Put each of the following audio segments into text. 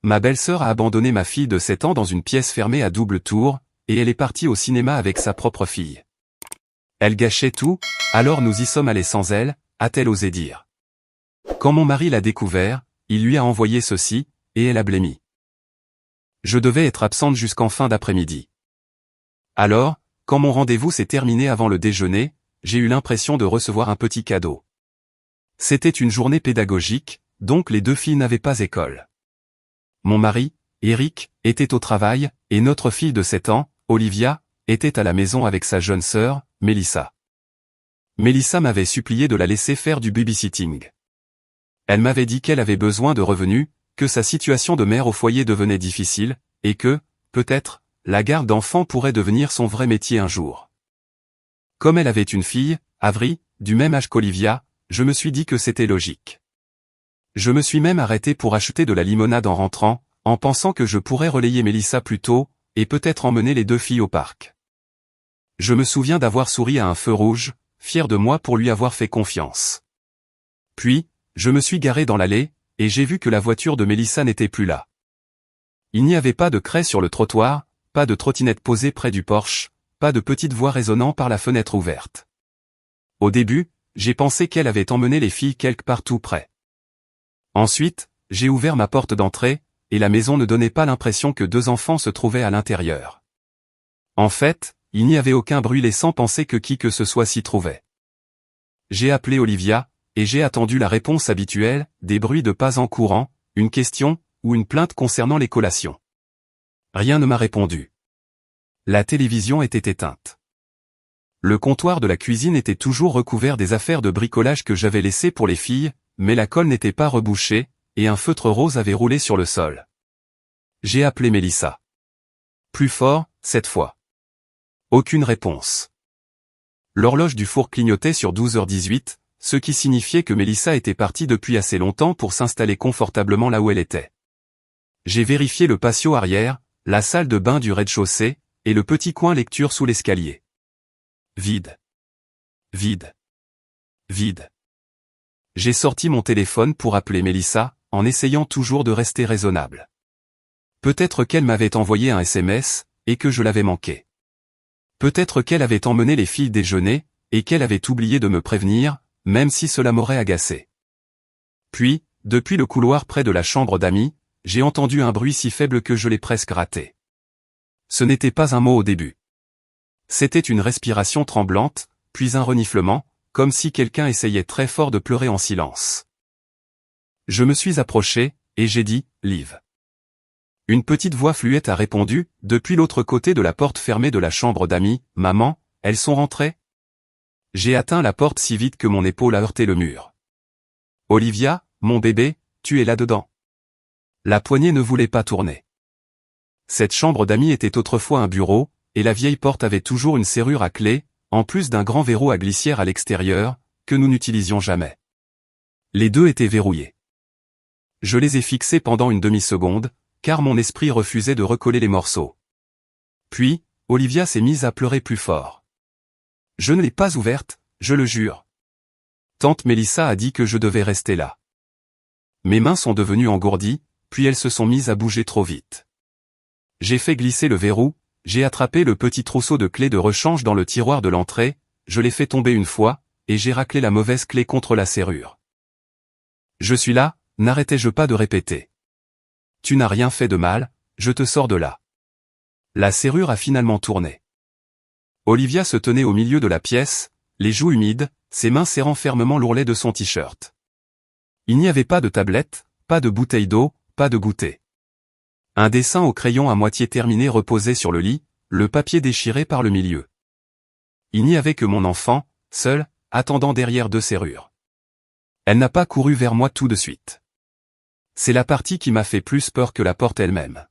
Ma belle-sœur a abandonné ma fille de 7 ans dans une pièce fermée à double tour, et elle est partie au cinéma avec sa propre fille. Elle gâchait tout, alors nous y sommes allés sans elle, a-t-elle osé dire. Quand mon mari l'a découvert, il lui a envoyé ceci, et elle a blêmi. Je devais être absente jusqu'en fin d'après-midi. Alors, quand mon rendez-vous s'est terminé avant le déjeuner, j'ai eu l'impression de recevoir un petit cadeau. C'était une journée pédagogique, donc les 2 filles n'avaient pas école. Mon mari, Eric, était au travail, et notre fille de 7 ans, Olivia, était à la maison avec sa jeune sœur, Mélissa. Mélissa m'avait supplié de la laisser faire du babysitting. Elle m'avait dit qu'elle avait besoin de revenus, que sa situation de mère au foyer devenait difficile, et que, peut-être, la garde d'enfants pourrait devenir son vrai métier un jour. Comme elle avait une fille, Avery, du même âge qu'Olivia, je me suis dit que c'était logique. Je me suis même arrêté pour acheter de la limonade en rentrant, en pensant que je pourrais relayer Mélissa plus tôt, et peut-être emmener les 2 filles au parc. Je me souviens d'avoir souri à un feu rouge, fier de moi pour lui avoir fait confiance. Puis, je me suis garé dans l'allée, et j'ai vu que la voiture de Mélissa n'était plus là. Il n'y avait pas de craie sur le trottoir, pas de trottinette posée près du porche, pas de petite voix résonnant par la fenêtre ouverte. Au début, j'ai pensé qu'elle avait emmené les filles quelque part tout près. Ensuite, j'ai ouvert ma porte d'entrée, et la maison ne donnait pas l'impression que 2 enfants se trouvaient à l'intérieur. En fait, il n'y avait aucun bruit laissant penser que qui que ce soit s'y trouvait. J'ai appelé Olivia, et j'ai attendu la réponse habituelle, des bruits de pas en courant, une question, ou une plainte concernant les collations. Rien ne m'a répondu. La télévision était éteinte. Le comptoir de la cuisine était toujours recouvert des affaires de bricolage que j'avais laissées pour les filles, mais la colle n'était pas rebouchée, et un feutre rose avait roulé sur le sol. J'ai appelé Mélissa. Plus fort, cette fois. Aucune réponse. L'horloge du four clignotait sur 12h18, ce qui signifiait que Mélissa était partie depuis assez longtemps pour s'installer confortablement là où elle était. J'ai vérifié le patio arrière, la salle de bain du rez-de-chaussée, et le petit coin lecture sous l'escalier. Vide. Vide. Vide. J'ai sorti mon téléphone pour appeler Mélissa, en essayant toujours de rester raisonnable. Peut-être qu'elle m'avait envoyé un SMS, et que je l'avais manqué. Peut-être qu'elle avait emmené les filles déjeuner, et qu'elle avait oublié de me prévenir, même si cela m'aurait agacé. Puis, depuis le couloir près de la chambre d'amis, j'ai entendu un bruit si faible que je l'ai presque raté. Ce n'était pas un mot au début. C'était une respiration tremblante, puis un reniflement, comme si quelqu'un essayait très fort de pleurer en silence. Je me suis approché, et j'ai dit « Liv ». Une petite voix fluette a répondu, depuis l'autre côté de la porte fermée de la chambre d'amis, « Maman, elles sont rentrées ?» J'ai atteint la porte si vite que mon épaule a heurté le mur. « Olivia, mon bébé, tu es là-dedans. » La poignée ne voulait pas tourner. Cette chambre d'amis était autrefois un bureau, et la vieille porte avait toujours une serrure à clé, en plus d'un grand verrou à glissière à l'extérieur, que nous n'utilisions jamais. Les 2 étaient verrouillés. Je les ai fixés pendant une demi-seconde, car mon esprit refusait de recoller les morceaux. Puis, Olivia s'est mise à pleurer plus fort. Je ne l'ai pas ouverte, je le jure. Tante Mélissa a dit que je devais rester là. Mes mains sont devenues engourdies, puis elles se sont mises à bouger trop vite. J'ai fait glisser le verrou, j'ai attrapé le petit trousseau de clés de rechange dans le tiroir de l'entrée, je l'ai fait tomber une fois, et j'ai raclé la mauvaise clé contre la serrure. Je suis là, n'arrêtais-je pas de répéter. Tu n'as rien fait de mal, je te sors de là. La serrure a finalement tourné. Olivia se tenait au milieu de la pièce, les joues humides, ses mains serrant fermement l'ourlet de son t-shirt. Il n'y avait pas de tablette, pas de bouteille d'eau, pas de goûter. Un dessin au crayon à moitié terminé reposait sur le lit, le papier déchiré par le milieu. Il n'y avait que mon enfant, seul, attendant derrière 2 serrures. Elle n'a pas couru vers moi tout de suite. C'est la partie qui m'a fait plus peur que la porte elle-même.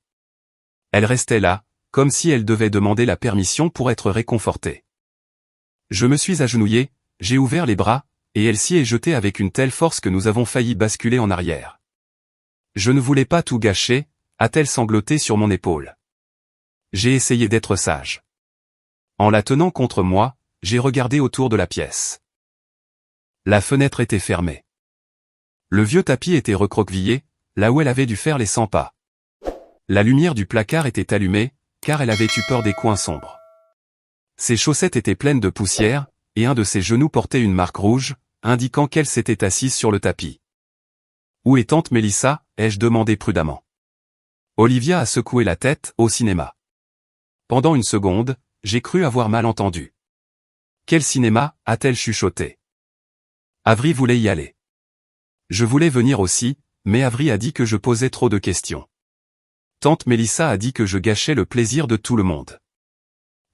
Elle restait là, comme si elle devait demander la permission pour être réconfortée. Je me suis agenouillé, j'ai ouvert les bras, et elle s'y est jetée avec une telle force que nous avons failli basculer en arrière. Je ne voulais pas tout gâcher, a-t-elle sangloté sur mon épaule. J'ai essayé d'être sage. En la tenant contre moi, j'ai regardé autour de la pièce. La fenêtre était fermée. Le vieux tapis était recroquevillé, là où elle avait dû faire les 100 pas. La lumière du placard était allumée, car elle avait eu peur des coins sombres. Ses chaussettes étaient pleines de poussière, et un de ses genoux portait une marque rouge, indiquant qu'elle s'était assise sur le tapis. « Où est tante Mélissa ?» ai-je demandé prudemment. Olivia a secoué la tête. « Au cinéma. » Pendant une seconde, j'ai cru avoir mal entendu. « Quel cinéma ?» a-t-elle chuchoté. Avery voulait y aller. Je voulais venir aussi, mais Avery a dit que je posais trop de questions. Tante Mélissa a dit que je gâchais le plaisir de tout le monde.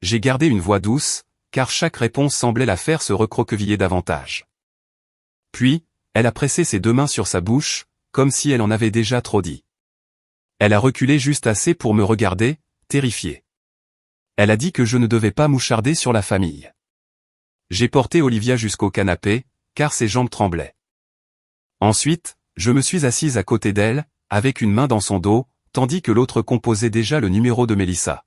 J'ai gardé une voix douce, car chaque réponse semblait la faire se recroqueviller davantage. Puis, elle a pressé ses deux mains sur sa bouche, comme si elle en avait déjà trop dit. Elle a reculé juste assez pour me regarder, terrifiée. Elle a dit que je ne devais pas moucharder sur la famille. J'ai porté Olivia jusqu'au canapé, car ses jambes tremblaient. Ensuite, je me suis assise à côté d'elle, avec une main dans son dos, tandis que l'autre composait déjà le numéro de Mélissa.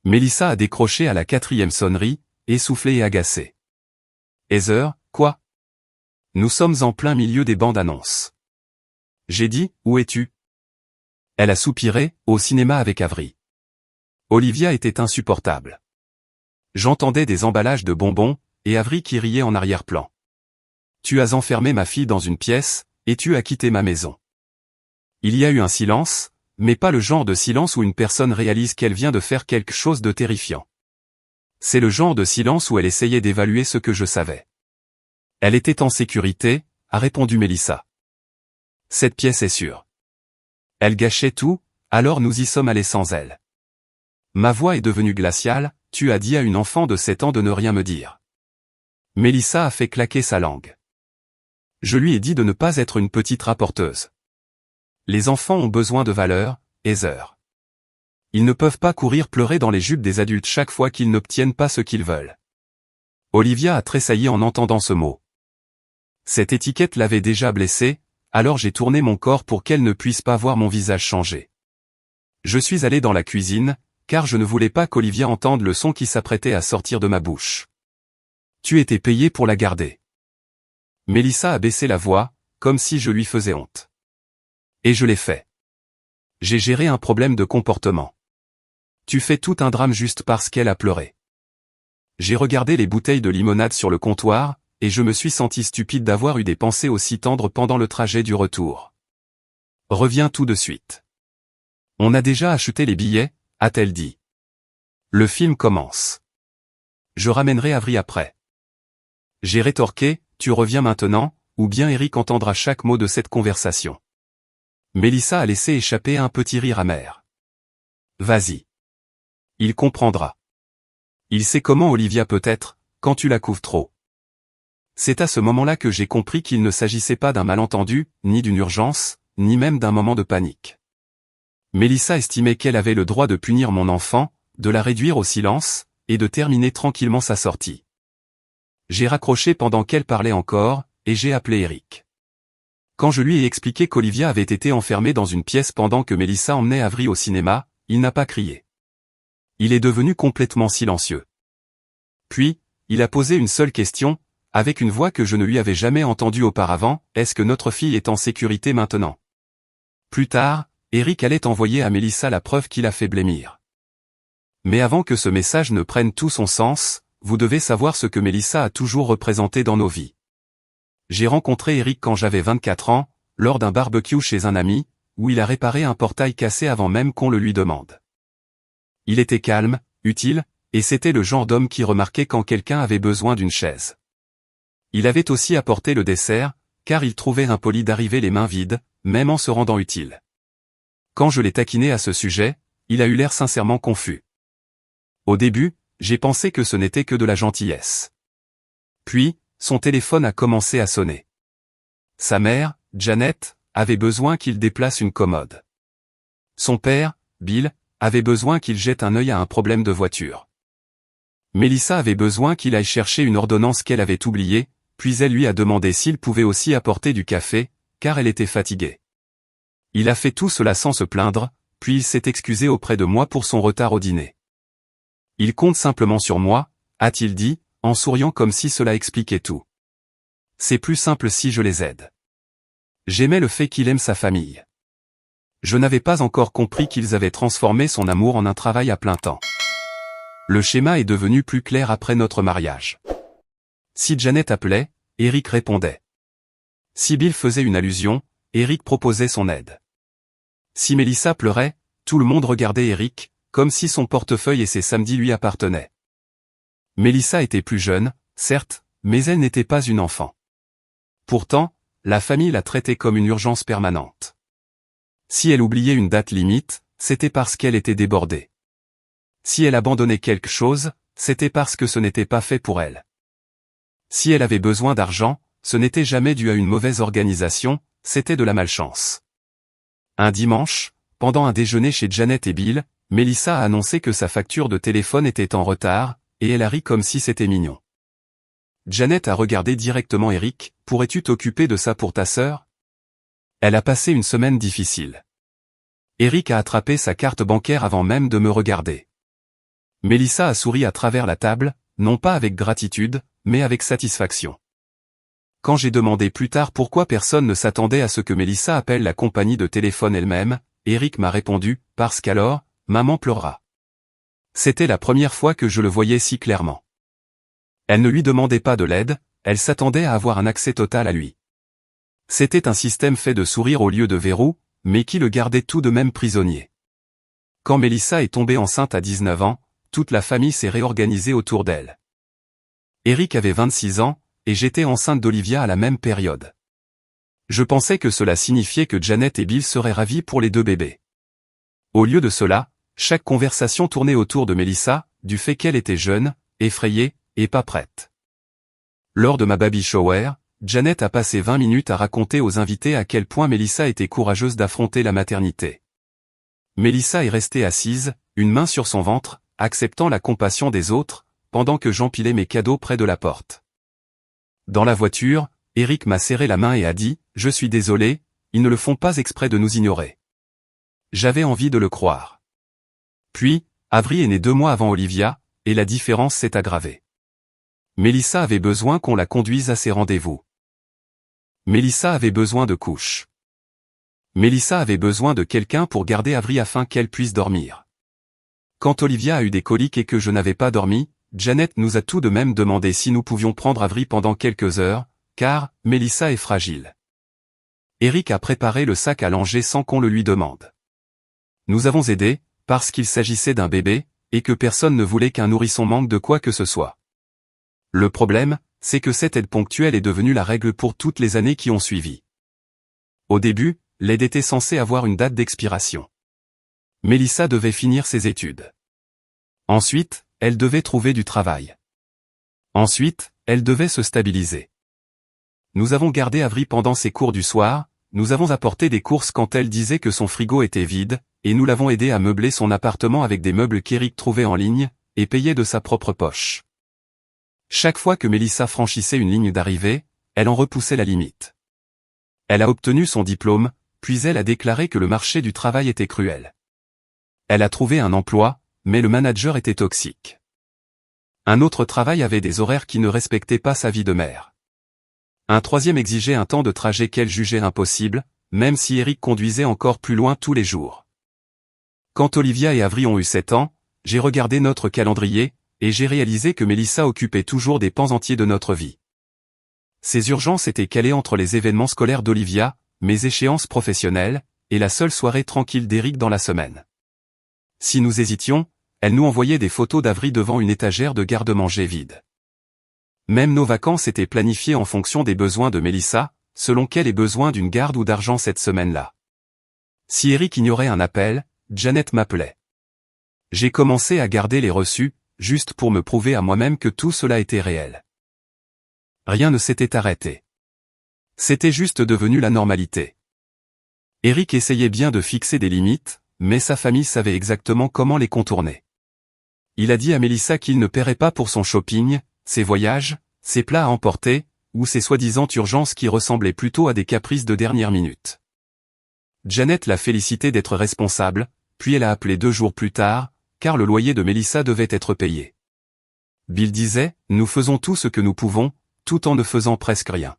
Mélissa a décroché à la 4e sonnerie, essoufflée et agacée. Heather, quoi? Nous sommes en plein milieu des bandes annonces. J'ai dit, où es-tu? Elle a soupiré, au cinéma avec Avery. Olivia était insupportable. J'entendais des emballages de bonbons, et Avery qui riait en arrière-plan. Tu as enfermé ma fille dans une pièce, et tu as quitté ma maison. Il y a eu un silence, mais pas le genre de silence où une personne réalise qu'elle vient de faire quelque chose de terrifiant. C'est le genre de silence où elle essayait d'évaluer ce que je savais. Elle était en sécurité, a répondu Mélissa. Cette pièce est sûre. Elle gâchait tout, alors nous y sommes allés sans elle. Ma voix est devenue glaciale, tu as dit à une enfant de 7 ans de ne rien me dire. Mélissa a fait claquer sa langue. Je lui ai dit de ne pas être une petite rapporteuse. Les enfants ont besoin de valeur, Heather. Ils ne peuvent pas courir pleurer dans les jupes des adultes chaque fois qu'ils n'obtiennent pas ce qu'ils veulent. Olivia a tressailli en entendant ce mot. Cette étiquette l'avait déjà blessée, alors j'ai tourné mon corps pour qu'elle ne puisse pas voir mon visage changer. Je suis allé dans la cuisine, car je ne voulais pas qu'Olivia entende le son qui s'apprêtait à sortir de ma bouche. Tu étais payé pour la garder. Mélissa a baissé la voix, comme si je lui faisais honte. Et je l'ai fait. J'ai géré un problème de comportement. Tu fais tout un drame juste parce qu'elle a pleuré. J'ai regardé les bouteilles de limonade sur le comptoir, et je me suis senti stupide d'avoir eu des pensées aussi tendres pendant le trajet du retour. Reviens tout de suite. On a déjà acheté les billets, a-t-elle dit. Le film commence. Je ramènerai Avery après. J'ai rétorqué, tu reviens maintenant, ou bien Eric entendra chaque mot de cette conversation. Mélissa a laissé échapper un petit rire amer. Vas-y. Il comprendra. Il sait comment Olivia peut être, quand tu la couves trop. C'est à ce moment-là que j'ai compris qu'il ne s'agissait pas d'un malentendu, ni d'une urgence, ni même d'un moment de panique. Mélissa estimait qu'elle avait le droit de punir mon enfant, de la réduire au silence, et de terminer tranquillement sa sortie. J'ai raccroché pendant qu'elle parlait encore, et j'ai appelé Eric. Quand je lui ai expliqué qu'Olivia avait été enfermée dans une pièce pendant que Mélissa emmenait Avery au cinéma, il n'a pas crié. Il est devenu complètement silencieux. Puis, il a posé une seule question, avec une voix que je ne lui avais jamais entendue auparavant, est-ce que notre fille est en sécurité maintenant? Plus tard, Eric allait envoyer à Mélissa la preuve qu'il a fait blêmir. Mais avant que ce message ne prenne tout son sens, vous devez savoir ce que Mélissa a toujours représenté dans nos vies. J'ai rencontré Eric quand j'avais 24 ans, lors d'un barbecue chez un ami, où il a réparé un portail cassé avant même qu'on le lui demande. Il était calme, utile, et c'était le genre d'homme qui remarquait quand quelqu'un avait besoin d'une chaise. Il avait aussi apporté le dessert, car il trouvait impoli d'arriver les mains vides, même en se rendant utile. Quand je l'ai taquiné à ce sujet, il a eu l'air sincèrement confus. Au début, j'ai pensé que ce n'était que de la gentillesse. Puis, son téléphone a commencé à sonner. Sa mère, Janet, avait besoin qu'il déplace une commode. Son père, Bill, avait besoin qu'il jette un œil à un problème de voiture. Mélissa avait besoin qu'il aille chercher une ordonnance qu'elle avait oubliée, puis elle lui a demandé s'il pouvait aussi apporter du café, car elle était fatiguée. Il a fait tout cela sans se plaindre, puis il s'est excusé auprès de moi pour son retard au dîner. Il compte simplement sur moi, a-t-il dit, en souriant comme si cela expliquait tout. C'est plus simple si je les aide. J'aimais le fait qu'il aime sa famille. Je n'avais pas encore compris qu'ils avaient transformé son amour en un travail à plein temps. Le schéma est devenu plus clair après notre mariage. Si Janet appelait, Eric répondait. Si Bill faisait une allusion, Eric proposait son aide. Si Melissa pleurait, tout le monde regardait Eric, comme si son portefeuille et ses samedis lui appartenaient. Melissa était plus jeune, certes, mais elle n'était pas une enfant. Pourtant, la famille la traitait comme une urgence permanente. Si elle oubliait une date limite, c'était parce qu'elle était débordée. Si elle abandonnait quelque chose, c'était parce que ce n'était pas fait pour elle. Si elle avait besoin d'argent, ce n'était jamais dû à une mauvaise organisation, c'était de la malchance. Un dimanche, pendant un déjeuner chez Janet et Bill, Melissa a annoncé que sa facture de téléphone était en retard, et elle a ri comme si c'était mignon. Janet a regardé directement Eric, « Pourrais-tu t'occuper de ça pour ta sœur ?» Elle a passé une semaine difficile. Eric a attrapé sa carte bancaire avant même de me regarder. Melissa a souri à travers la table, non pas avec gratitude, mais avec satisfaction. Quand j'ai demandé plus tard pourquoi personne ne s'attendait à ce que Melissa appelle la compagnie de téléphone elle-même, Eric m'a répondu, « Parce qu'alors, maman pleurera. » C'était la première fois que je le voyais si clairement. Elle ne lui demandait pas de l'aide, elle s'attendait à avoir un accès total à lui. C'était un système fait de sourire au lieu de verrou, mais qui le gardait tout de même prisonnier. Quand Melissa est tombée enceinte à 19 ans, toute la famille s'est réorganisée autour d'elle. Eric avait 26 ans, et j'étais enceinte d'Olivia à la même période. Je pensais que cela signifiait que Janet et Bill seraient ravis pour les deux bébés. Au lieu de cela, chaque conversation tournait autour de Melissa, du fait qu'elle était jeune, effrayée, et pas prête. Lors de ma baby shower, Janet a passé 20 minutes à raconter aux invités à quel point Melissa était courageuse d'affronter la maternité. Melissa est restée assise, une main sur son ventre, acceptant la compassion des autres, pendant que j'empilais mes cadeaux près de la porte. Dans la voiture, Eric m'a serré la main et a dit, « Je suis désolé, ils ne le font pas exprès de nous ignorer. » J'avais envie de le croire. Puis, Avery est née 2 mois avant Olivia, et la différence s'est aggravée. Melissa avait besoin qu'on la conduise à ses rendez-vous. Melissa avait besoin de couches. Melissa avait besoin de quelqu'un pour garder Avery afin qu'elle puisse dormir. Quand Olivia a eu des coliques et que je n'avais pas dormi, Janet nous a tout de même demandé si nous pouvions prendre Avery pendant quelques heures, car Melissa est fragile. Eric a préparé le sac à langer sans qu'on le lui demande. Nous avons aidé, parce qu'il s'agissait d'un bébé, et que personne ne voulait qu'un nourrisson manque de quoi que ce soit. Le problème, c'est que cette aide ponctuelle est devenue la règle pour toutes les années qui ont suivi. Au début, l'aide était censée avoir une date d'expiration. Melissa devait finir ses études. Ensuite, elle devait trouver du travail. Ensuite, elle devait se stabiliser. Nous avons gardé Avery pendant ses cours du soir, nous avons apporté des courses quand elle disait que son frigo était vide, et nous l'avons aidé à meubler son appartement avec des meubles qu'Eric trouvait en ligne, et payait de sa propre poche. Chaque fois que Melissa franchissait une ligne d'arrivée, elle en repoussait la limite. Elle a obtenu son diplôme, puis elle a déclaré que le marché du travail était cruel. Elle a trouvé un emploi, mais le manager était toxique. Un autre travail avait des horaires qui ne respectaient pas sa vie de mère. Un troisième exigeait un temps de trajet qu'elle jugeait impossible, même si Eric conduisait encore plus loin tous les jours. Quand Olivia et Avery ont eu 7 ans, j'ai regardé notre calendrier, et j'ai réalisé que Melissa occupait toujours des pans entiers de notre vie. Ses urgences étaient calées entre les événements scolaires d'Olivia, mes échéances professionnelles, et la seule soirée tranquille d'Eric dans la semaine. Si nous hésitions, elle nous envoyait des photos d'Avery devant une étagère de garde-manger vide. Même nos vacances étaient planifiées en fonction des besoins de Melissa, selon qu'elle ait besoin d'une garde ou d'argent cette semaine-là. Si Eric ignorait un appel, Janet m'appelait. J'ai commencé à garder les reçus, juste pour me prouver à moi-même que tout cela était réel. Rien ne s'était arrêté. C'était juste devenu la normalité. Eric essayait bien de fixer des limites, mais sa famille savait exactement comment les contourner. Il a dit à Melissa qu'il ne paierait pas pour son shopping, ses voyages, ses plats à emporter, ou ses soi-disant urgences qui ressemblaient plutôt à des caprices de dernière minute. Janet l'a félicité d'être responsable, puis elle a appelé 2 jours plus tard, car le loyer de Melissa devait être payé. Bill disait, « Nous faisons tout ce que nous pouvons, tout en ne faisant presque rien. »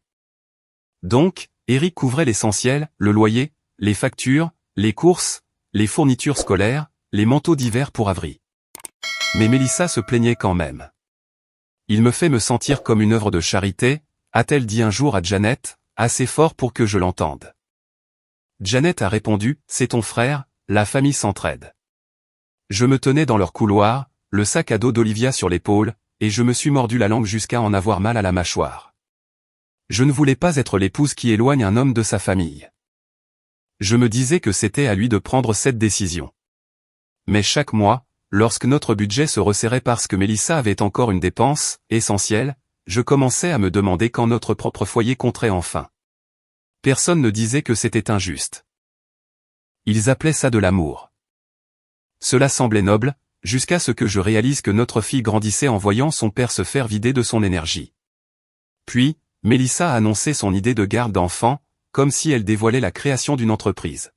Donc, Eric couvrait l'essentiel, le loyer, les factures, les courses, les fournitures scolaires, les manteaux d'hiver pour Avery. Mais Mélissa se plaignait quand même. Il me fait me sentir comme une œuvre de charité, a-t-elle dit un jour à Janet, assez fort pour que je l'entende. Janet a répondu, c'est ton frère, la famille s'entraide. Je me tenais dans leur couloir, le sac à dos d'Olivia sur l'épaule, et je me suis mordu la langue jusqu'à en avoir mal à la mâchoire. Je ne voulais pas être l'épouse qui éloigne un homme de sa famille. Je me disais que c'était à lui de prendre cette décision. Mais chaque mois, lorsque notre budget se resserrait parce que Mélissa avait encore une dépense essentielle, je commençais à me demander quand notre propre foyer compterait enfin. Personne ne disait que c'était injuste. Ils appelaient ça de l'amour. Cela semblait noble, jusqu'à ce que je réalise que notre fille grandissait en voyant son père se faire vider de son énergie. Puis, Mélissa a annoncé son idée de garde d'enfants, comme si elle dévoilait la création d'une entreprise.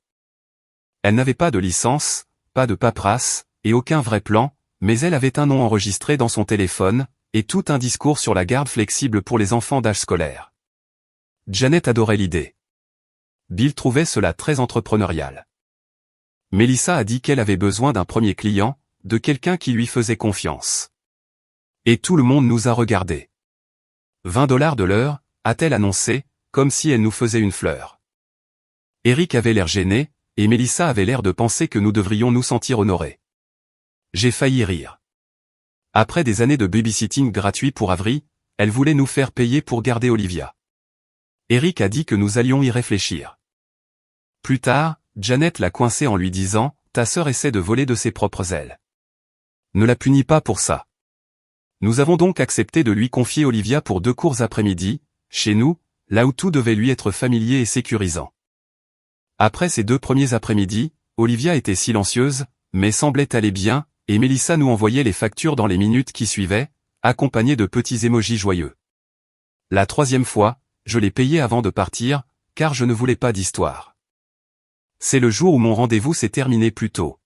Elle n'avait pas de licence, pas de paperasse, et aucun vrai plan, mais elle avait un nom enregistré dans son téléphone, et tout un discours sur la garde flexible pour les enfants d'âge scolaire. Janet adorait l'idée. Bill trouvait cela très entrepreneurial. Mélissa a dit qu'elle avait besoin d'un premier client, de quelqu'un qui lui faisait confiance. Et tout le monde nous a regardés. 20$ de l'heure, a-t-elle annoncé, comme si elle nous faisait une fleur. Eric avait l'air gêné, et Mélissa avait l'air de penser que nous devrions nous sentir honorés. J'ai failli rire. Après des années de babysitting gratuit pour Avery, elle voulait nous faire payer pour garder Olivia. Eric a dit que nous allions y réfléchir. Plus tard, Janet l'a coincé en lui disant, « Ta sœur essaie de voler de ses propres ailes. Ne la punis pas pour ça. » Nous avons donc accepté de lui confier Olivia pour 2 courts après-midi, chez nous, là où tout devait lui être familier et sécurisant. Après ces 2 premiers après-midi, Olivia était silencieuse, mais semblait aller bien, et Mélissa nous envoyait les factures dans les minutes qui suivaient, accompagnées de petits émojis joyeux. La 3e fois, je l'ai payé avant de partir, car je ne voulais pas d'histoire. C'est le jour où mon rendez-vous s'est terminé plus tôt.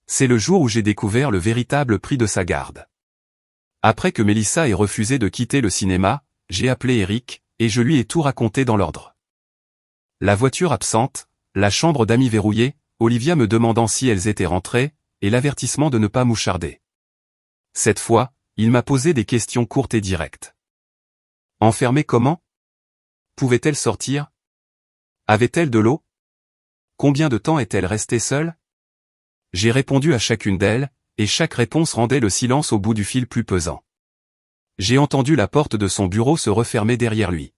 C'est le jour où j'ai découvert le véritable prix de sa garde. Après que Mélissa ait refusé de quitter le cinéma, j'ai appelé Eric, et je lui ai tout raconté dans l'ordre. La voiture absente, la chambre d'amis verrouillée, Olivia me demandant si elles étaient rentrées, et l'avertissement de ne pas moucharder. Cette fois, il m'a posé des questions courtes et directes. Enfermée comment? Pouvait-elle sortir? Avait-elle de l'eau? Combien de temps est-elle restée seule? J'ai répondu à chacune d'elles, et chaque réponse rendait le silence au bout du fil plus pesant. J'ai entendu la porte de son bureau se refermer derrière lui.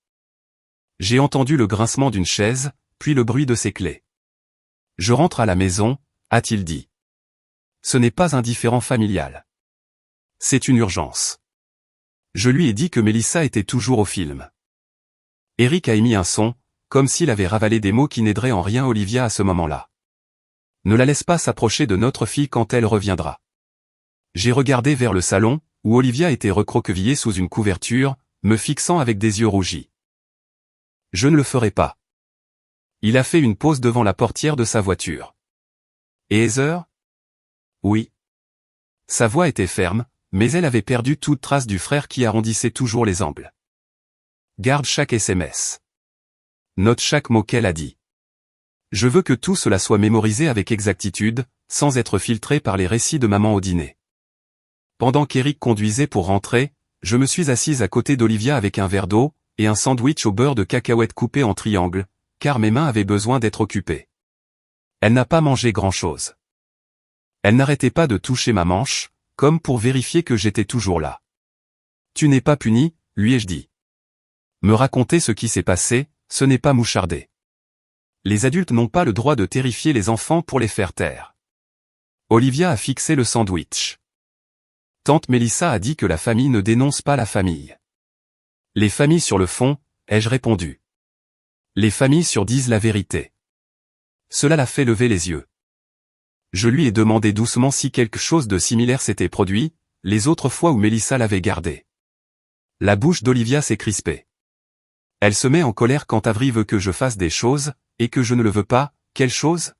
J'ai entendu le grincement d'une chaise, puis le bruit de ses clés. Je rentre à la maison, a-t-il dit. Ce n'est pas un différend familial. C'est une urgence. Je lui ai dit que Mélissa était toujours au film. Eric a émis un son, comme s'il avait ravalé des mots qui n'aideraient en rien Olivia à ce moment-là. Ne la laisse pas s'approcher de notre fille quand elle reviendra. J'ai regardé vers le salon, où Olivia était recroquevillée sous une couverture, me fixant avec des yeux rougis. Je ne le ferai pas. Il a fait une pause devant la portière de sa voiture. Et Heather? Oui. Sa voix était ferme, mais elle avait perdu toute trace du frère qui arrondissait toujours les angles. Garde chaque SMS. Note chaque mot qu'elle a dit. Je veux que tout cela soit mémorisé avec exactitude, sans être filtré par les récits de maman au dîner. Pendant qu'Eric conduisait pour rentrer, je me suis assise à côté d'Olivia avec un verre d'eau, et un sandwich au beurre de cacahuètes coupé en triangle, car mes mains avaient besoin d'être occupées. Elle n'a pas mangé grand-chose. Elle n'arrêtait pas de toucher ma manche, comme pour vérifier que j'étais toujours là. Tu n'es pas puni, lui ai-je dit. Me raconter ce qui s'est passé, ce n'est pas moucharder. Les adultes n'ont pas le droit de terrifier les enfants pour les faire taire. Olivia a fixé le sandwich. Tante Mélissa a dit que la famille ne dénonce pas la famille. Les familles sur le fond, ai-je répondu. Les familles surdisent la vérité. Cela l'a fait lever les yeux. Je lui ai demandé doucement si quelque chose de similaire s'était produit, les autres fois où Mélissa l'avait gardé. La bouche d'Olivia s'est crispée. Elle se met en colère quand Avery veut que je fasse des choses, et que je ne le veux pas, quelle chose?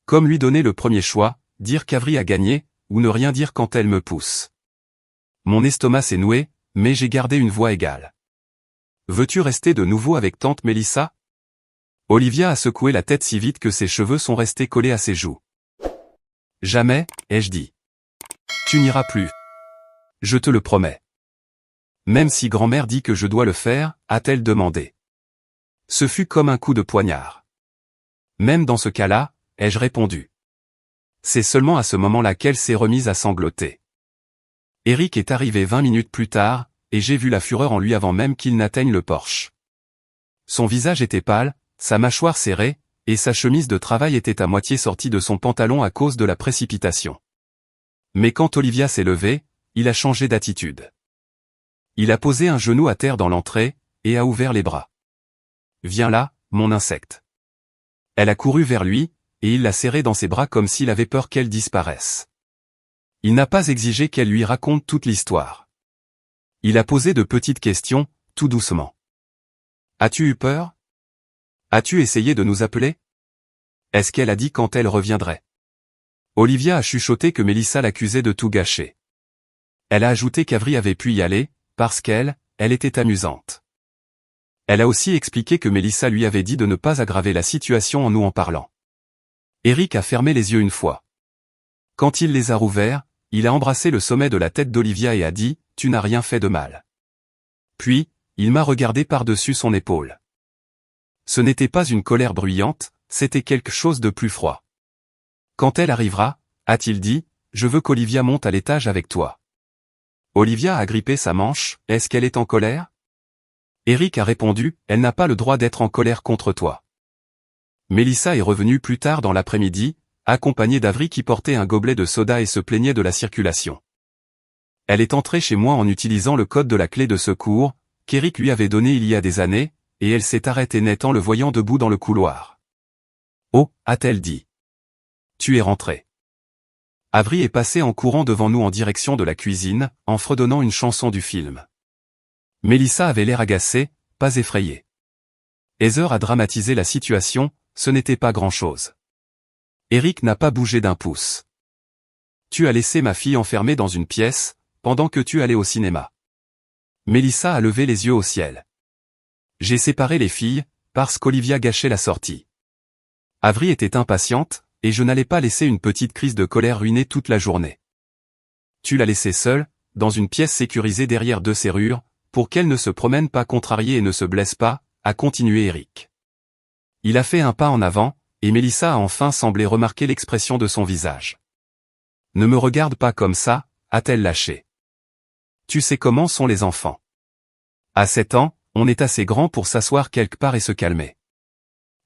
Comme lui donner le premier choix, dire qu'Avery a gagné, ou ne rien dire quand elle me pousse. Mon estomac s'est noué, mais j'ai gardé une voix égale. Veux-tu rester de nouveau avec tante Mélissa? Olivia a secoué la tête si vite que ses cheveux sont restés collés à ses joues. Jamais, ai-je dit. Tu n'iras plus. Je te le promets. Même si grand-mère dit que je dois le faire, a-t-elle demandé. Ce fut comme un coup de poignard. Même dans ce cas-là, ai-je répondu. C'est seulement à ce moment-là qu'elle s'est remise à sangloter. Eric est arrivé 20 minutes plus tard, et j'ai vu la fureur en lui avant même qu'il n'atteigne le porche. Son visage était pâle, sa mâchoire serrée, et sa chemise de travail était à moitié sortie de son pantalon à cause de la précipitation. Mais quand Olivia s'est levée, il a changé d'attitude. Il a posé un genou à terre dans l'entrée, et a ouvert les bras. Viens là, mon insecte. Elle a couru vers lui, et il l'a serrée dans ses bras comme s'il avait peur qu'elle disparaisse. Il n'a pas exigé qu'elle lui raconte toute l'histoire. Il a posé de petites questions, tout doucement. As-tu eu peur? As-tu essayé de nous appeler? Est-ce qu'elle a dit quand elle reviendrait? Olivia a chuchoté que Mélissa l'accusait de tout gâcher. Elle a ajouté qu'Avery avait pu y aller, parce qu'elle était amusante. Elle a aussi expliqué que Mélissa lui avait dit de ne pas aggraver la situation en nous en parlant. Eric a fermé les yeux une fois. Quand il les a rouverts, il a embrassé le sommet de la tête d'Olivia et a dit « Tu n'as rien fait de mal ». Puis, il m'a regardé par-dessus son épaule. Ce n'était pas une colère bruyante, c'était quelque chose de plus froid. Quand elle arrivera, a-t-il dit, je veux qu'Olivia monte à l'étage avec toi. Olivia a agrippé sa manche, est-ce qu'elle est en colère? Eric a répondu, elle n'a pas le droit d'être en colère contre toi. Mélissa est revenue plus tard dans l'après-midi, accompagnée d'Avery qui portait un gobelet de soda et se plaignait de la circulation. Elle est entrée chez moi en utilisant le code de la clé de secours, qu'Eric lui avait donné il y a des années, et elle s'est arrêtée net en le voyant debout dans le couloir. Oh, a-t-elle dit. Tu es rentré. Avery est passé en courant devant nous en direction de la cuisine, en fredonnant une chanson du film. Mélissa avait l'air agacée, pas effrayée. Heather a dramatisé la situation, ce n'était pas grand-chose. Eric n'a pas bougé d'un pouce. Tu as laissé ma fille enfermée dans une pièce, pendant que tu allais au cinéma. Mélissa a levé les yeux au ciel. J'ai séparé les filles, parce qu'Olivia gâchait la sortie. Avery était impatiente, et je n'allais pas laisser une petite crise de colère ruiner toute la journée. Tu l'as laissée seule, dans une pièce sécurisée derrière 2 serrures, pour qu'elle ne se promène pas contrariée et ne se blesse pas, a continué Eric. Il a fait un pas en avant, et Mélissa a enfin semblé remarquer l'expression de son visage. Ne me regarde pas comme ça, a-t-elle lâché. Tu sais comment sont les enfants. À 7 ans, on est assez grand pour s'asseoir quelque part et se calmer.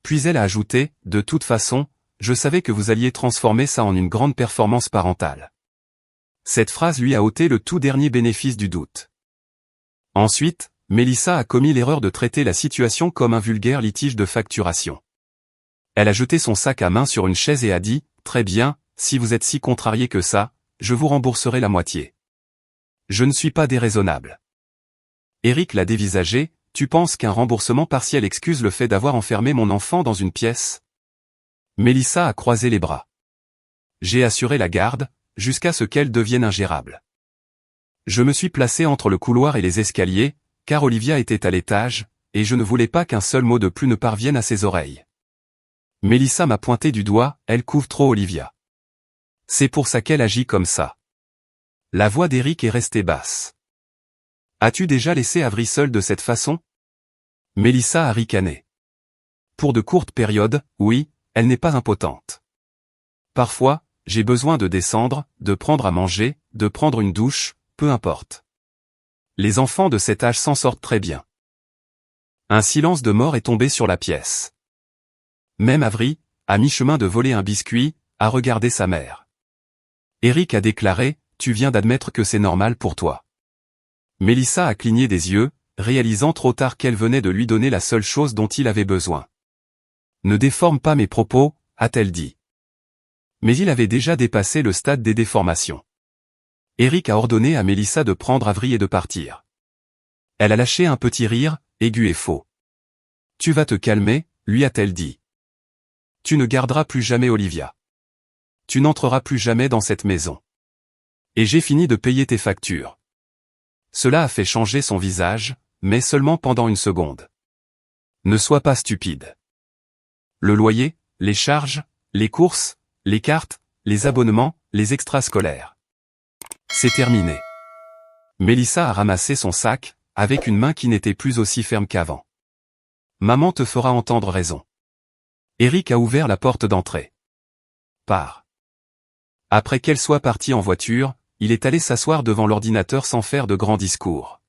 Puis elle a ajouté, de toute façon, je savais que vous alliez transformer ça en une grande performance parentale. Cette phrase lui a ôté le tout dernier bénéfice du doute. Ensuite, Mélissa a commis l'erreur de traiter la situation comme un vulgaire litige de facturation. Elle a jeté son sac à main sur une chaise et a dit, très bien, si vous êtes si contrarié que ça, je vous rembourserai la moitié. Je ne suis pas déraisonnable. Eric l'a dévisagé, tu penses qu'un remboursement partiel excuse le fait d'avoir enfermé mon enfant dans une pièce? Mélissa a croisé les bras. J'ai assuré la garde, jusqu'à ce qu'elle devienne ingérable. Je me suis placé entre le couloir et les escaliers, car Olivia était à l'étage, et je ne voulais pas qu'un seul mot de plus ne parvienne à ses oreilles. Mélissa m'a pointé du doigt, elle couvre trop Olivia. C'est pour ça qu'elle agit comme ça. La voix d'Eric est restée basse. As-tu déjà laissé Avery seul de cette façon? Mélissa a ricané. Pour de courtes périodes, oui, elle n'est pas impotente. Parfois, j'ai besoin de descendre, de prendre à manger, de prendre une douche, peu importe. Les enfants de cet âge s'en sortent très bien. Un silence de mort est tombé sur la pièce. Même Avery, à mi-chemin de voler un biscuit, a regardé sa mère. Eric a déclaré, tu viens d'admettre que c'est normal pour toi. Mélissa a cligné des yeux, réalisant trop tard qu'elle venait de lui donner la seule chose dont il avait besoin. Ne déforme pas mes propos, a-t-elle dit. Mais il avait déjà dépassé le stade des déformations. Eric a ordonné à Mélissa de prendre Avery et de partir. Elle a lâché un petit rire, aigu et faux. Tu vas te calmer, lui a-t-elle dit. Tu ne garderas plus jamais Olivia. Tu n'entreras plus jamais dans cette maison. Et j'ai fini de payer tes factures. Cela a fait changer son visage, mais seulement pendant une seconde. Ne sois pas stupide. le loyer, les charges, les courses, les cartes, les abonnements, les extrascolaires. C'est terminé. Mélissa a ramassé son sac, avec une main qui n'était plus aussi ferme qu'avant. Maman te fera entendre raison. Eric a ouvert la porte d'entrée. Pars. Après qu'elle soit partie en voiture, il est allé s'asseoir devant l'ordinateur sans faire de grands discours.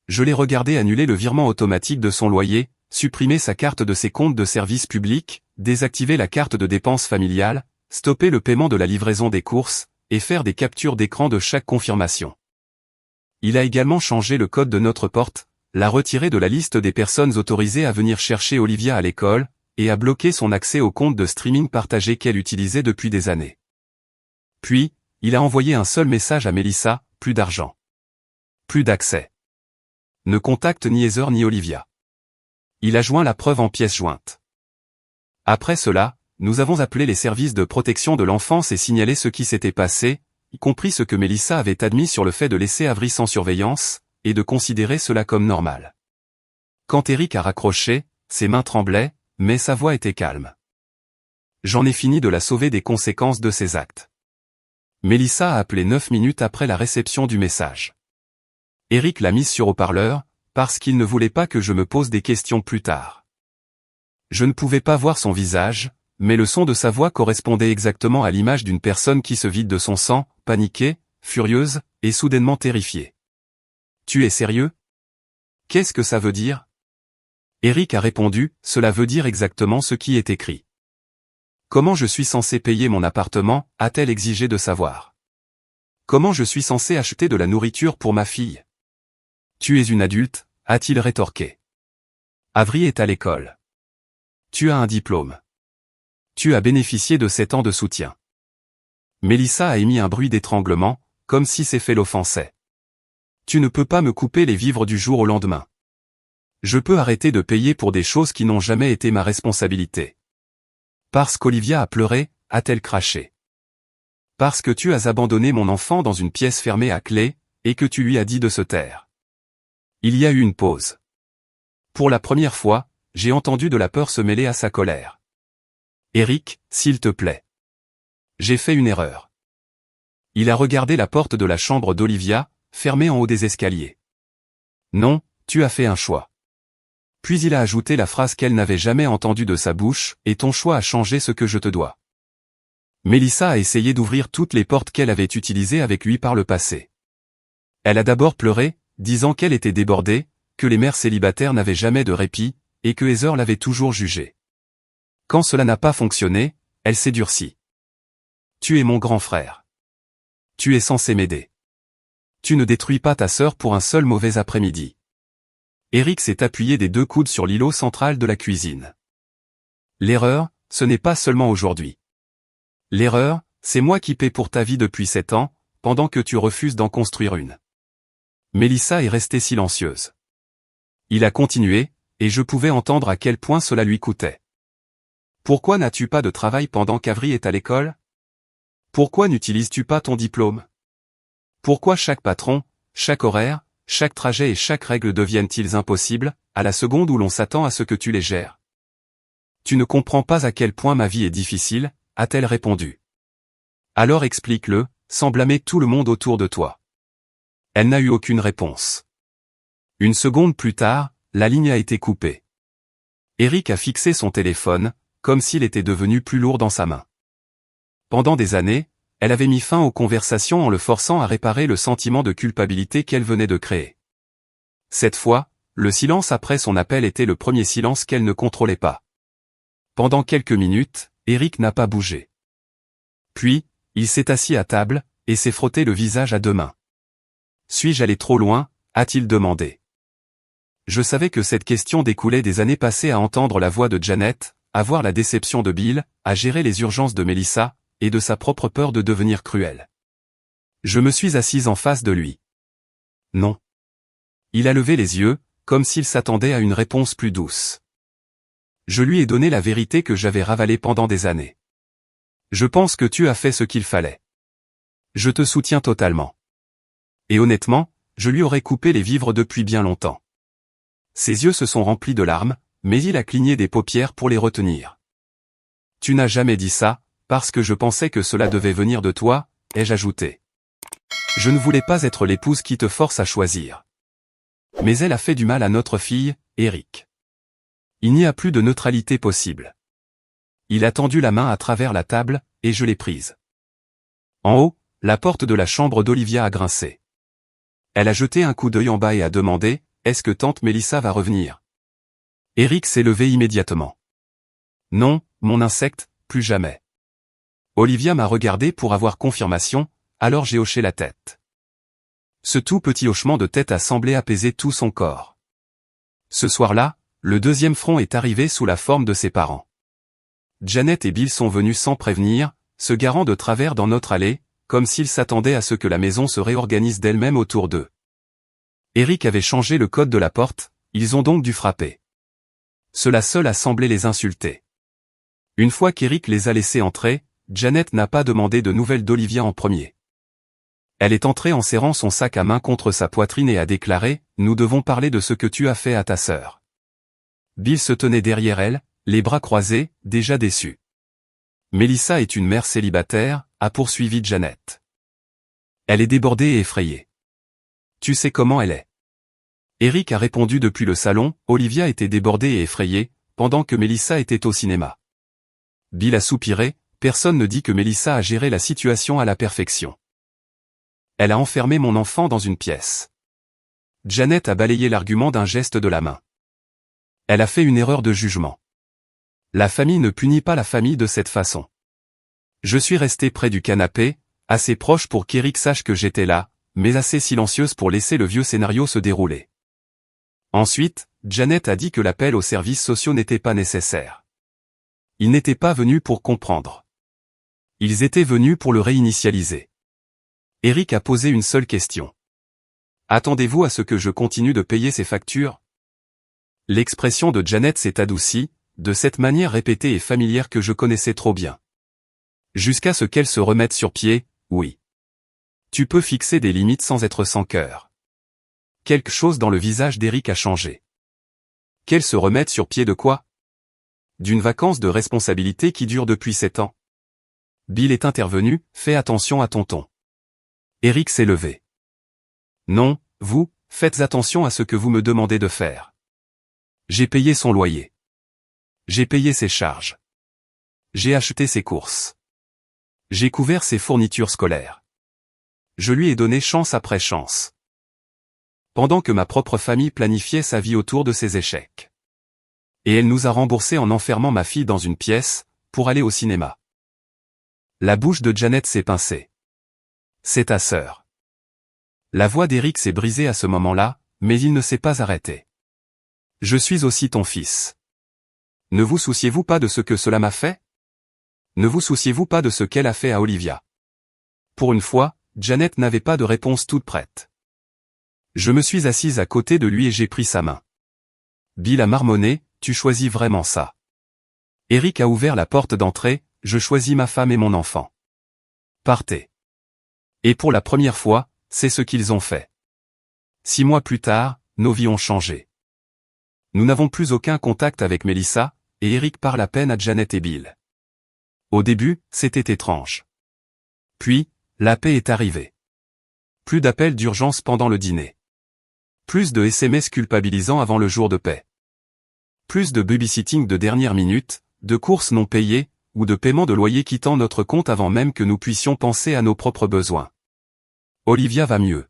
Je l'ai regardé annuler le virement automatique de son loyer, supprimer sa carte de ses comptes de service public, désactiver la carte de dépenses familiales, stopper le paiement de la livraison des courses, et faire des captures d'écran de chaque confirmation. Il a également changé le code de notre porte, l'a retiré de la liste des personnes autorisées à venir chercher Olivia à l'école, et a bloqué son accès au compte de streaming partagé qu'elle utilisait depuis des années. Puis, il a envoyé un seul message à Mélissa, plus d'argent. Plus d'accès. Ne contacte ni Heather ni Olivia. Il a joint la preuve en pièce jointe. Après cela, nous avons appelé les services de protection de l'enfance et signalé ce qui s'était passé, y compris ce que Mélissa avait admis sur le fait de laisser Avery sans surveillance, et de considérer cela comme normal. Quand Eric a raccroché, ses mains tremblaient, mais sa voix était calme. J'en ai fini de la sauver des conséquences de ses actes. Mélissa a appelé 9 minutes après la réception du message. Eric l'a mise sur haut-parleur, parce qu'il ne voulait pas que je me pose des questions plus tard. Je ne pouvais pas voir son visage, mais le son de sa voix correspondait exactement à l'image d'une personne qui se vide de son sang, paniquée, furieuse, et soudainement terrifiée. « Tu es sérieux ? Qu'est-ce que ça veut dire ?» Eric a répondu, « Cela veut dire exactement ce qui est écrit. » « Comment je suis censé payer mon appartement ?» a-t-elle exigé de savoir. « Comment je suis censé acheter de la nourriture pour ma fille ?»« Tu es une adulte » a-t-il rétorqué. « Avery est à l'école. Tu as un diplôme. Tu as bénéficié de 7 ans de soutien. » Mélissa a émis un bruit d'étranglement, comme si ses faits l'offensaient. « Tu ne peux pas me couper les vivres du jour au lendemain. Je peux arrêter de payer pour des choses qui n'ont jamais été ma responsabilité. Parce qu'Olivia a pleuré, a-t-elle craché. Parce que tu as abandonné mon enfant dans une pièce fermée à clé, et que tu lui as dit de se taire. » Il y a eu une pause. Pour la première fois, j'ai entendu de la peur se mêler à sa colère. « Eric, s'il te plaît. J'ai fait une erreur. » Il a regardé la porte de la chambre d'Olivia, fermée en haut des escaliers. « Non, tu as fait un choix. » Puis il a ajouté la phrase qu'elle n'avait jamais entendue de sa bouche, « Et ton choix a changé ce que je te dois. » Mélissa a essayé d'ouvrir toutes les portes qu'elle avait utilisées avec lui par le passé. Elle a d'abord pleuré, disant qu'elle était débordée, que les mères célibataires n'avaient jamais de répit, et que Heather l'avait toujours jugée. Quand cela n'a pas fonctionné, elle s'est durcie. « Tu es mon grand frère. Tu es censé m'aider. Tu ne détruis pas ta sœur pour un seul mauvais après-midi. » Eric s'est appuyé des 2 coudes sur l'îlot central de la cuisine. « L'erreur, ce n'est pas seulement aujourd'hui. L'erreur, c'est moi qui paie pour ta vie depuis 7 ans, pendant que tu refuses d'en construire une. » Mélissa est restée silencieuse. Il a continué, et je pouvais entendre à quel point cela lui coûtait. « Pourquoi n'as-tu pas de travail pendant qu'Avery est à l'école ? Pourquoi n'utilises-tu pas ton diplôme ? Pourquoi chaque patron, chaque horaire, chaque trajet et chaque règle deviennent-ils impossibles, à la seconde où l'on s'attend à ce que tu les gères ? Tu ne comprends pas à quel point ma vie est difficile, a-t-elle répondu. Alors explique-le, sans blâmer tout le monde autour de toi. Elle n'a eu aucune réponse. Une seconde plus tard, la ligne a été coupée. Eric a fixé son téléphone, comme s'il était devenu plus lourd dans sa main. Pendant des années, elle avait mis fin aux conversations en le forçant à réparer le sentiment de culpabilité qu'elle venait de créer. Cette fois, le silence après son appel était le premier silence qu'elle ne contrôlait pas. Pendant quelques minutes, Eric n'a pas bougé. Puis, il s'est assis à table, et s'est frotté le visage à 2 mains. « Suis-je allé trop loin ?» a-t-il demandé. Je savais que cette question découlait des années passées à entendre la voix de Janet, à voir la déception de Bill, à gérer les urgences de Mélissa, et de sa propre peur de devenir cruelle. Je me suis assise en face de lui. Non. Il a levé les yeux, comme s'il s'attendait à une réponse plus douce. Je lui ai donné la vérité que j'avais ravalée pendant des années. Je pense que tu as fait ce qu'il fallait. Je te soutiens totalement. Et honnêtement, je lui aurais coupé les vivres depuis bien longtemps. Ses yeux se sont remplis de larmes, mais il a cligné des paupières pour les retenir. Tu n'as jamais dit ça, parce que je pensais que cela devait venir de toi, ai-je ajouté. Je ne voulais pas être l'épouse qui te force à choisir. Mais elle a fait du mal à notre fille, Eric. Il n'y a plus de neutralité possible. Il a tendu la main à travers la table, et je l'ai prise. En haut, la porte de la chambre d'Olivia a grincé. Elle a jeté un coup d'œil en bas et a demandé, « Est-ce que tante Mélissa va revenir ?» Eric s'est levé immédiatement. « Non, mon insecte, plus jamais. » Olivia m'a regardé pour avoir confirmation, alors j'ai hoché la tête. Ce tout petit hochement de tête a semblé apaiser tout son corps. Ce soir-là, le deuxième front est arrivé sous la forme de ses parents. Janet et Bill sont venus sans prévenir, se garant de travers dans notre allée, comme s'ils s'attendaient à ce que la maison se réorganise d'elle-même autour d'eux. Eric avait changé le code de la porte, ils ont donc dû frapper. Cela seul a semblé les insulter. Une fois qu'Eric les a laissés entrer, Janet n'a pas demandé de nouvelles d'Olivia en premier. Elle est entrée en serrant son sac à main contre sa poitrine et a déclaré, « Nous devons parler de ce que tu as fait à ta sœur. » Bill se tenait derrière elle, les bras croisés, déjà déçu. « Mélissa est une mère célibataire », a poursuivi Janet. Elle est débordée et effrayée. Tu sais comment elle est. Eric a répondu depuis le salon, Olivia était débordée et effrayée, pendant que Mélissa était au cinéma. Bill a soupiré, personne ne dit que Mélissa a géré la situation à la perfection. Elle a enfermé mon enfant dans une pièce. Janet a balayé l'argument d'un geste de la main. Elle a fait une erreur de jugement. La famille ne punit pas la famille de cette façon. Je suis restée près du canapé, assez proche pour qu'Eric sache que j'étais là, mais assez silencieuse pour laisser le vieux scénario se dérouler. Ensuite, Janet a dit que l'appel aux services sociaux n'était pas nécessaire. Ils n'étaient pas venus pour comprendre. Ils étaient venus pour le réinitialiser. Eric a posé une seule question. Attendez-vous à ce que je continue de payer ces factures? L'expression de Janet s'est adoucie, de cette manière répétée et familière que je connaissais trop bien. Jusqu'à ce qu'elle se remette sur pied, oui. Tu peux fixer des limites sans être sans cœur. Quelque chose dans le visage d'Eric a changé. Qu'elle se remette sur pied de quoi? D'une vacance de responsabilité qui dure depuis 7 ans. Bill est intervenu, fais attention à tonton. Eric s'est levé. Non, vous, faites attention à ce que vous me demandez de faire. J'ai payé son loyer. J'ai payé ses charges. J'ai acheté ses courses. J'ai couvert ses fournitures scolaires. Je lui ai donné chance après chance. Pendant que ma propre famille planifiait sa vie autour de ses échecs. Et elle nous a remboursé en enfermant ma fille dans une pièce, pour aller au cinéma. La bouche de Janet s'est pincée. C'est ta sœur. La voix d'Eric s'est brisée à ce moment-là, mais il ne s'est pas arrêté. Je suis aussi ton fils. Ne vous souciez-vous pas de ce que cela m'a fait? Ne vous souciez-vous pas de ce qu'elle a fait à Olivia? Pour une fois, Janet n'avait pas de réponse toute prête. Je me suis assise à côté de lui et j'ai pris sa main. Bill a marmonné, tu choisis vraiment ça. Eric a ouvert la porte d'entrée, je choisis ma femme et mon enfant. Partez. Et pour la première fois, c'est ce qu'ils ont fait. 6 mois plus tard, nos vies ont changé. Nous n'avons plus aucun contact avec Mélissa, et Eric parle à peine à Janet et Bill. Au début, c'était étrange. Puis, la paix est arrivée. Plus d'appels d'urgence pendant le dîner. Plus de SMS culpabilisants avant le jour de paix. Plus de babysitting de dernière minute, de courses non payées, ou de paiement de loyer quittant notre compte avant même que nous puissions penser à nos propres besoins. Olivia va mieux.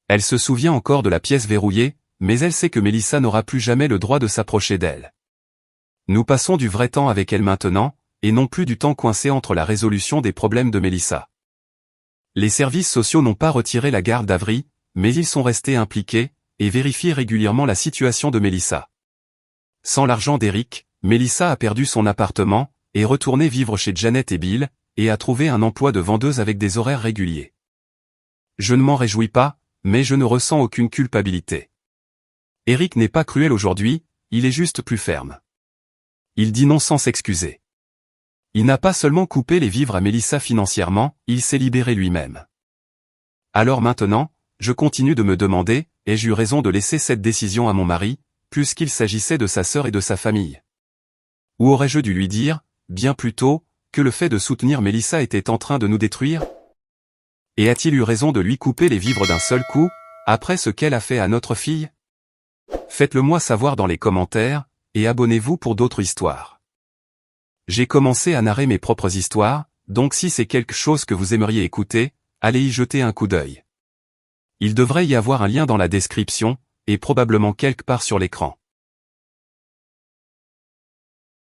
Elle se souvient encore de la pièce verrouillée, mais elle sait que Mélissa n'aura plus jamais le droit de s'approcher d'elle. Nous passons du vrai temps avec elle maintenant, et non plus du temps coincé entre la résolution des problèmes de Mélissa. Les services sociaux n'ont pas retiré la garde d'Avery, mais ils sont restés impliqués, et vérifié régulièrement la situation de Mélissa. Sans l'argent d'Eric, Mélissa a perdu son appartement, est retournée vivre chez Janet et Bill, et a trouvé un emploi de vendeuse avec des horaires réguliers. Je ne m'en réjouis pas, mais je ne ressens aucune culpabilité. Eric n'est pas cruel aujourd'hui, il est juste plus ferme. Il dit non sans s'excuser. Il n'a pas seulement coupé les vivres à Mélissa financièrement, il s'est libéré lui-même. Alors maintenant, je continue de me demander, ai-je eu raison de laisser cette décision à mon mari, puisqu'il s'agissait de sa sœur et de sa famille? Ou aurais-je dû lui dire, bien plus tôt, que le fait de soutenir Mélissa était en train de nous détruire? Et a-t-il eu raison de lui couper les vivres d'un seul coup, après ce qu'elle a fait à notre fille? Faites-le moi savoir dans les commentaires, et abonnez-vous pour d'autres histoires. J'ai commencé à narrer mes propres histoires, donc si c'est quelque chose que vous aimeriez écouter, allez y jeter un coup d'œil. Il devrait y avoir un lien dans la description, et probablement quelque part sur l'écran.